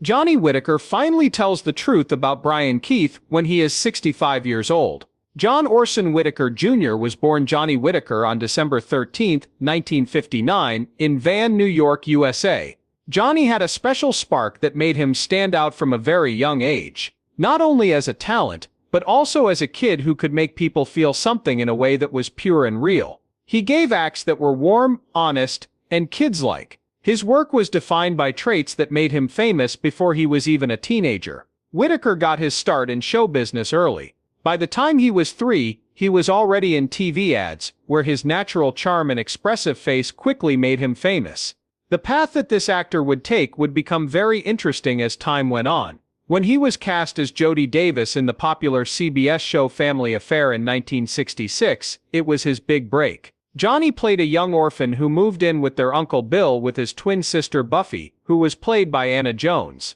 Johnny Whitaker finally tells the truth about Brian Keith when he is 65 years old. John Orson Whitaker Jr. was born Johnny Whitaker on December 13, 1959, in Van, New York, USA. Johnny had a special spark that made him stand out from a very young age, not only as a talent, but also as a kid who could make people feel something in a way that was pure and real. He gave acts that were warm, honest, and kids-like. His work was defined by traits that made him famous before he was even a teenager. Whitaker got his start in show business early. By the time he was 3, he was already in TV ads, where his natural charm and expressive face quickly made him famous. The path that this actor would take would become very interesting as time went on. When he was cast as Jody Davis in the popular CBS show Family Affair in 1966, it was his big break. Johnny played a young orphan who moved in with their Uncle Bill with his twin sister Buffy, who was played by Anna Jones.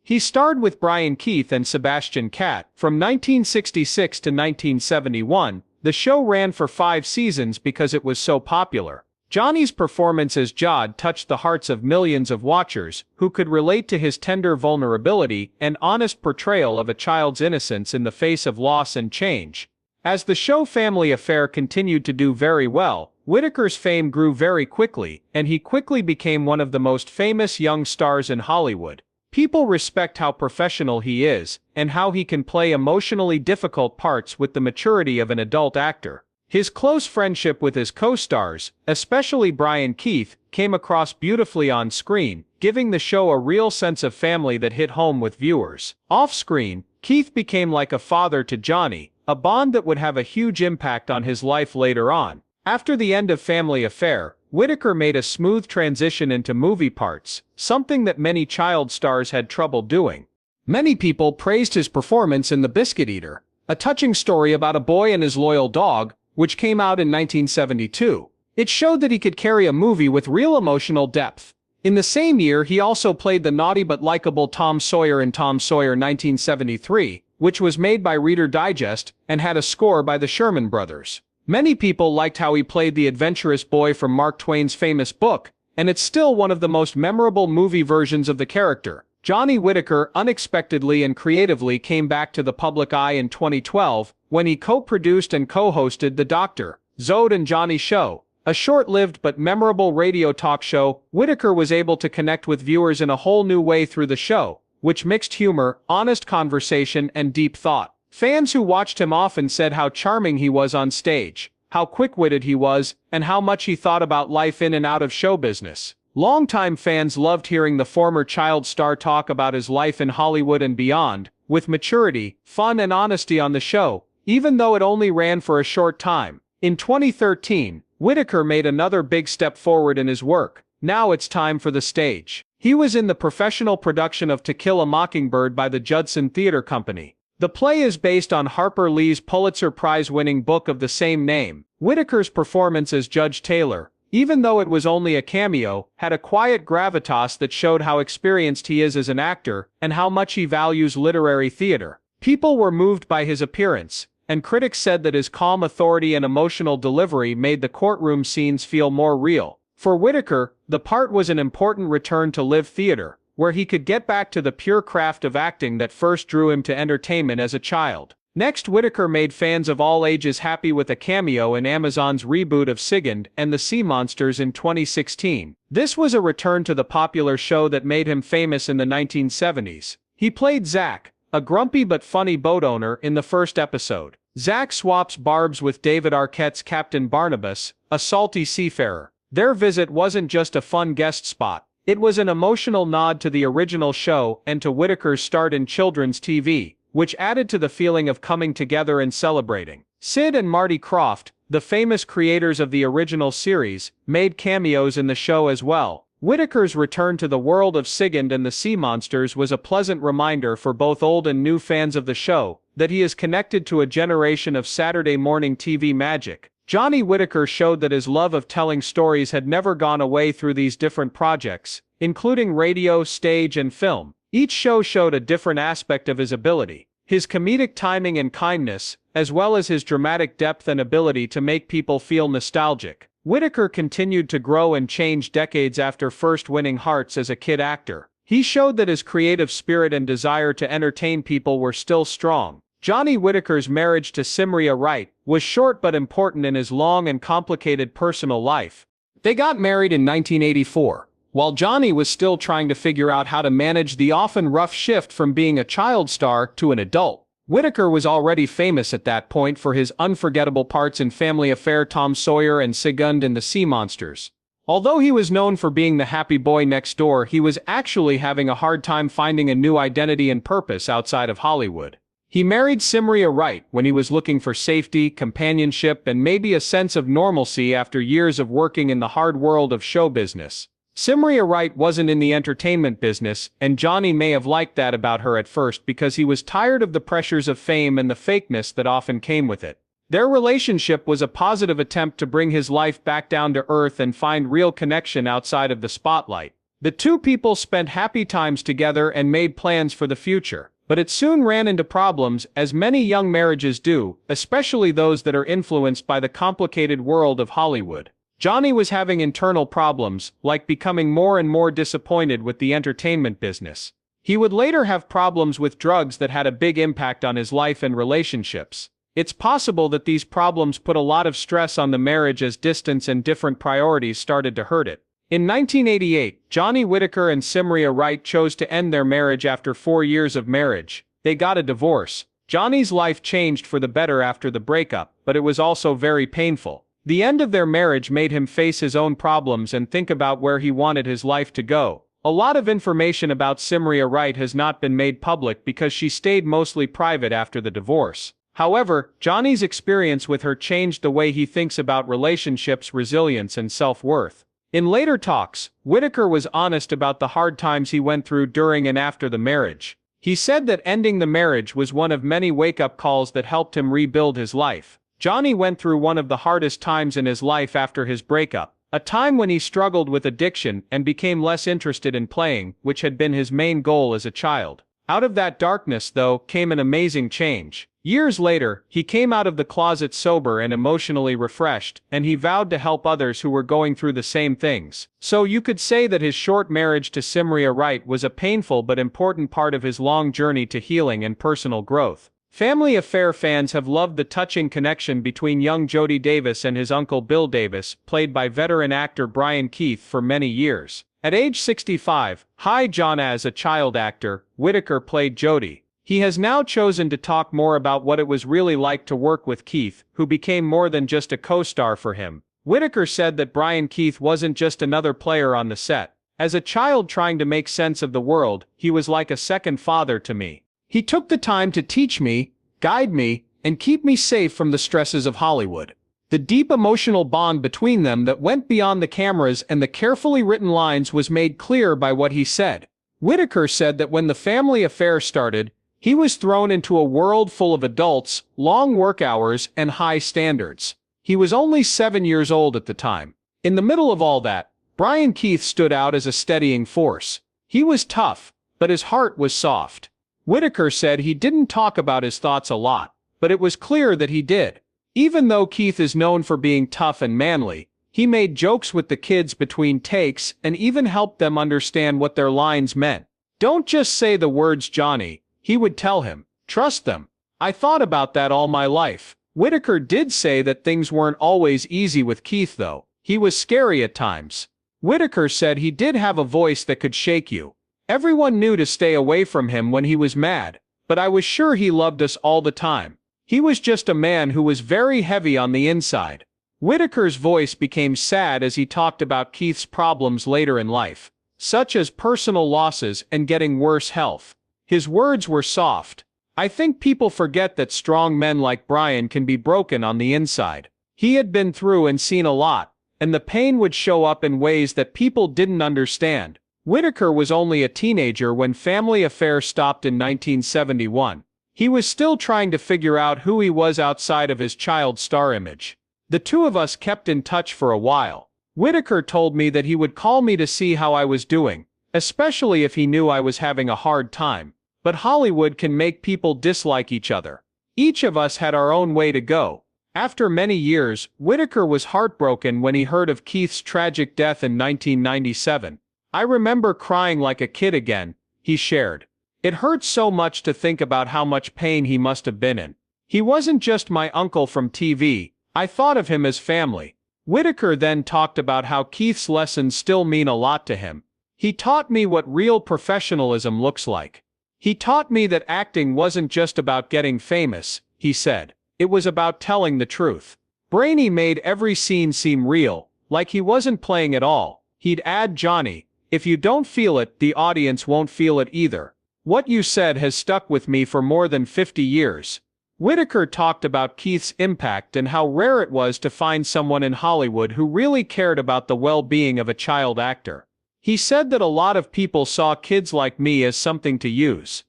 He starred with Brian Keith and Sebastian Catt. From 1966 to 1971, the show ran for 5 seasons because it was so popular. Johnny's performance as Jod touched the hearts of millions of watchers who could relate to his tender vulnerability and honest portrayal of a child's innocence in the face of loss and change. As the show Family Affair continued to do very well, Whitaker's fame grew very quickly, and he quickly became one of the most famous young stars in Hollywood. People respect how professional he is, and how he can play emotionally difficult parts with the maturity of an adult actor. His close friendship with his co-stars, especially Brian Keith, came across beautifully on screen, giving the show a real sense of family that hit home with viewers. Off-screen, Keith became like a father to Johnny, a bond that would have a huge impact on his life later on. After the end of Family Affair, Whitaker made a smooth transition into movie parts, something that many child stars had trouble doing. Many people praised his performance in The Biscuit Eater, a touching story about a boy and his loyal dog, which came out in 1972. It showed that he could carry a movie with real emotional depth. In the same year, he also played the naughty but likable Tom Sawyer in Tom Sawyer 1973, which was made by Reader Digest and had a score by the Sherman Brothers. Many people liked how he played the adventurous boy from Mark Twain's famous book, and it's still one of the most memorable movie versions of the character. Johnny Whitaker unexpectedly and creatively came back to the public eye in 2012 when he co-produced and co-hosted the Dr. Zod and Johnny Show, a short-lived but memorable radio talk show. Whitaker was able to connect with viewers in a whole new way through the show, which mixed humor, honest conversation, and deep thought. Fans who watched him often said how charming he was on stage, how quick-witted he was, and how much he thought about life in and out of show business. Longtime fans loved hearing the former child star talk about his life in Hollywood and beyond, with maturity, fun, and honesty on the show, even though it only ran for a short time. In 2013, Whitaker made another big step forward in his work. Now it's time for the stage. He was in the professional production of To Kill a Mockingbird by the Judson Theater Company. The play is based on Harper Lee's Pulitzer Prize-winning book of the same name. Whitaker's performance as Judge Taylor, even though it was only a cameo, had a quiet gravitas that showed how experienced he is as an actor and how much he values literary theater. People were moved by his appearance, and critics said that his calm authority and emotional delivery made the courtroom scenes feel more real. For Whitaker, the part was an important return to live theater, where he could get back to the pure craft of acting that first drew him to entertainment as a child. Next, Whitaker made fans of all ages happy with a cameo in Amazon's reboot of Sigand and the Sea Monsters in 2016. This was a return to the popular show that made him famous in the 1970s. He played Zach, a grumpy but funny boat owner, in the first episode. Zach swaps barbs with David Arquette's Captain Barnabas, a salty seafarer. Their visit wasn't just a fun guest spot. It was an emotional nod to the original show and to Whitaker's start in children's TV, which added to the feeling of coming together and celebrating. Sid and Marty Krofft, the famous creators of the original series, made cameos in the show as well. Whitaker's return to the world of Sigand and the Sea Monsters was a pleasant reminder for both old and new fans of the show that he is connected to a generation of Saturday morning TV magic. Johnny Whitaker showed that his love of telling stories had never gone away through these different projects, including radio, stage, and film. Each show showed a different aspect of his ability. His comedic timing and kindness, as well as his dramatic depth and ability to make people feel nostalgic. Whitaker continued to grow and change decades after first winning hearts as a kid actor. He showed that his creative spirit and desire to entertain people were still strong. Johnny Whitaker's marriage to Simria Wright was short but important in his long and complicated personal life. They got married in 1984, while Johnny was still trying to figure out how to manage the often rough shift from being a child star to an adult. Whitaker was already famous at that point for his unforgettable parts in Family Affair, Tom Sawyer and Sigund and the Sea Monsters. Although he was known for being the happy boy next door, he was actually having a hard time finding a new identity and purpose outside of Hollywood. He married Simria Wright when he was looking for safety, companionship, and maybe a sense of normalcy after years of working in the hard world of show business. Simria Wright wasn't in the entertainment business, and Johnny may have liked that about her at first because he was tired of the pressures of fame and the fakeness that often came with it. Their relationship was a positive attempt to bring his life back down to earth and find real connection outside of the spotlight. The two people spent happy times together and made plans for the future, but it soon ran into problems, as many young marriages do, especially those that are influenced by the complicated world of Hollywood. Johnny was having internal problems, like becoming more and more disappointed with the entertainment business. He would later have problems with drugs that had a big impact on his life and relationships. It's possible that these problems put a lot of stress on the marriage as distance and different priorities started to hurt it. In 1988, Johnny Whitaker and Simria Wright chose to end their marriage after 4 years of marriage. They got a divorce. Johnny's life changed for the better after the breakup, but it was also very painful. The end of their marriage made him face his own problems and think about where he wanted his life to go. A lot of information about Simria Wright has not been made public because she stayed mostly private after the divorce. However, Johnny's experience with her changed the way he thinks about relationships, resilience, and self-worth. In later talks, Whitaker was honest about the hard times he went through during and after the marriage. He said that ending the marriage was one of many wake-up calls that helped him rebuild his life. Johnny went through one of the hardest times in his life after his breakup, a time when he struggled with addiction and became less interested in playing, which had been his main goal as a child. Out of that darkness, though, came an amazing change. Years later, he came out of the closet sober and emotionally refreshed, and he vowed to help others who were going through the same things. So you could say that his short marriage to Simria Wright was a painful but important part of his long journey to healing and personal growth. Family Affair fans have loved the touching connection between young Jody Davis and his uncle Bill Davis, played by veteran actor Brian Keith, for many years. At age 65, as a child actor, Whitaker played Jody. He has now chosen to talk more about what it was really like to work with Keith, who became more than just a co-star for him. Whitaker said that Brian Keith wasn't just another player on the set. As a child trying to make sense of the world, he was like a second father to me. He took the time to teach me, guide me, and keep me safe from the stresses of Hollywood. The deep emotional bond between them that went beyond the cameras and the carefully written lines was made clear by what he said. Whitaker said that when the Family Affair started, he was thrown into a world full of adults, long work hours, and high standards. He was only 7 years old at the time. In the middle of all that, Brian Keith stood out as a steadying force. He was tough, but his heart was soft. Whitaker said he didn't talk about his thoughts a lot, but it was clear that he did. Even though Keith is known for being tough and manly, he made jokes with the kids between takes and even helped them understand what their lines meant. "Don't just say the words, Johnny," he would tell him. "Trust them." I thought about that all my life. Whitaker did say that things weren't always easy with Keith, though. He was scary at times. Whitaker said he did have a voice that could shake you. Everyone knew to stay away from him when he was mad, but I was sure he loved us all the time. He was just a man who was very heavy on the inside. Whitaker's voice became sad as he talked about Keith's problems later in life, such as personal losses and getting worse health. His words were soft. I think people forget that strong men like Brian can be broken on the inside. He had been through and seen a lot, and the pain would show up in ways that people didn't understand. Whitaker was only a teenager when Family Affair stopped in 1971. He was still trying to figure out who he was outside of his child star image. The two of us kept in touch for a while. Whitaker told me that he would call me to see how I was doing, especially if he knew I was having a hard time. But Hollywood can make people dislike each other. Each of us had our own way to go. After many years, Whitaker was heartbroken when he heard of Keith's tragic death in 1997. I remember crying like a kid again, he shared. It hurts so much to think about how much pain he must have been in. He wasn't just my uncle from TV, I thought of him as family. Whitaker then talked about how Keith's lessons still mean a lot to him. He taught me what real professionalism looks like. He taught me that acting wasn't just about getting famous, he said. It was about telling the truth. Brainy made every scene seem real, like he wasn't playing at all. He'd add, Johnny, if you don't feel it, the audience won't feel it either. What you said has stuck with me for more than 50 years. Whitaker talked about Keith's impact and how rare it was to find someone in Hollywood who really cared about the well-being of a child actor. He said that a lot of people saw kids like me as something to use.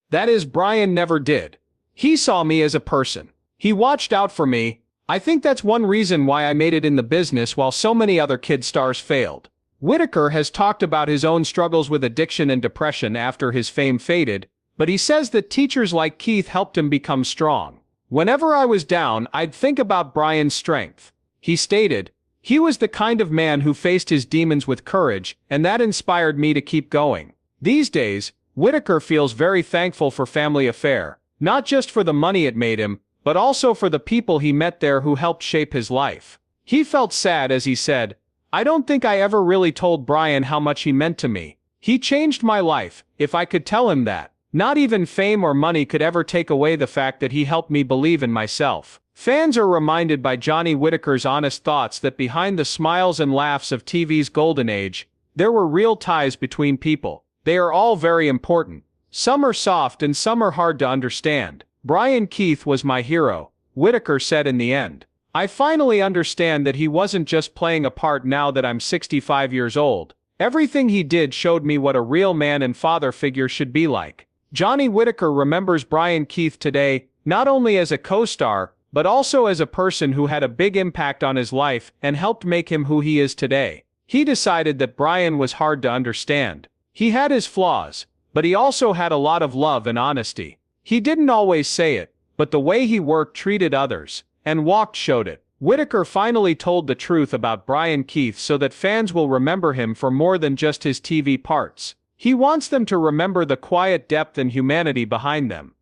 That is, Brian never did. He saw me as a person. He watched out for me. I think that's one reason why I made it in the business while so many other kid stars failed. Whitaker has talked about his own struggles with addiction and depression after his fame faded, but he says that teachers like Keith helped him become strong. Whenever I was down, I'd think about Brian's strength. He stated, he was the kind of man who faced his demons with courage, and that inspired me to keep going. These days, Whitaker feels very thankful for Family Affair, not just for the money it made him, but also for the people he met there who helped shape his life. He felt sad as he said, I don't think I ever really told Brian how much he meant to me. He changed my life, if I could tell him that. Not even fame or money could ever take away the fact that he helped me believe in myself. Fans are reminded by Johnny Whitaker's honest thoughts that behind the smiles and laughs of TV's golden age, there were real ties between people. They are all very important. Some are soft and some are hard to understand. Brian Keith was my hero, Whitaker said in the end. I finally understand that he wasn't just playing a part now that I'm 65 years old. Everything he did showed me what a real man and father figure should be like. Johnny Whitaker remembers Brian Keith today, not only as a co-star, but also as a person who had a big impact on his life and helped make him who he is today. He decided that Brian was hard to understand. He had his flaws, but he also had a lot of love and honesty. He didn't always say it, but the way he worked, treated others, and walked showed it. Whitaker finally told the truth about Brian Keith so that fans will remember him for more than just his TV parts. He wants them to remember the quiet depth and humanity behind them.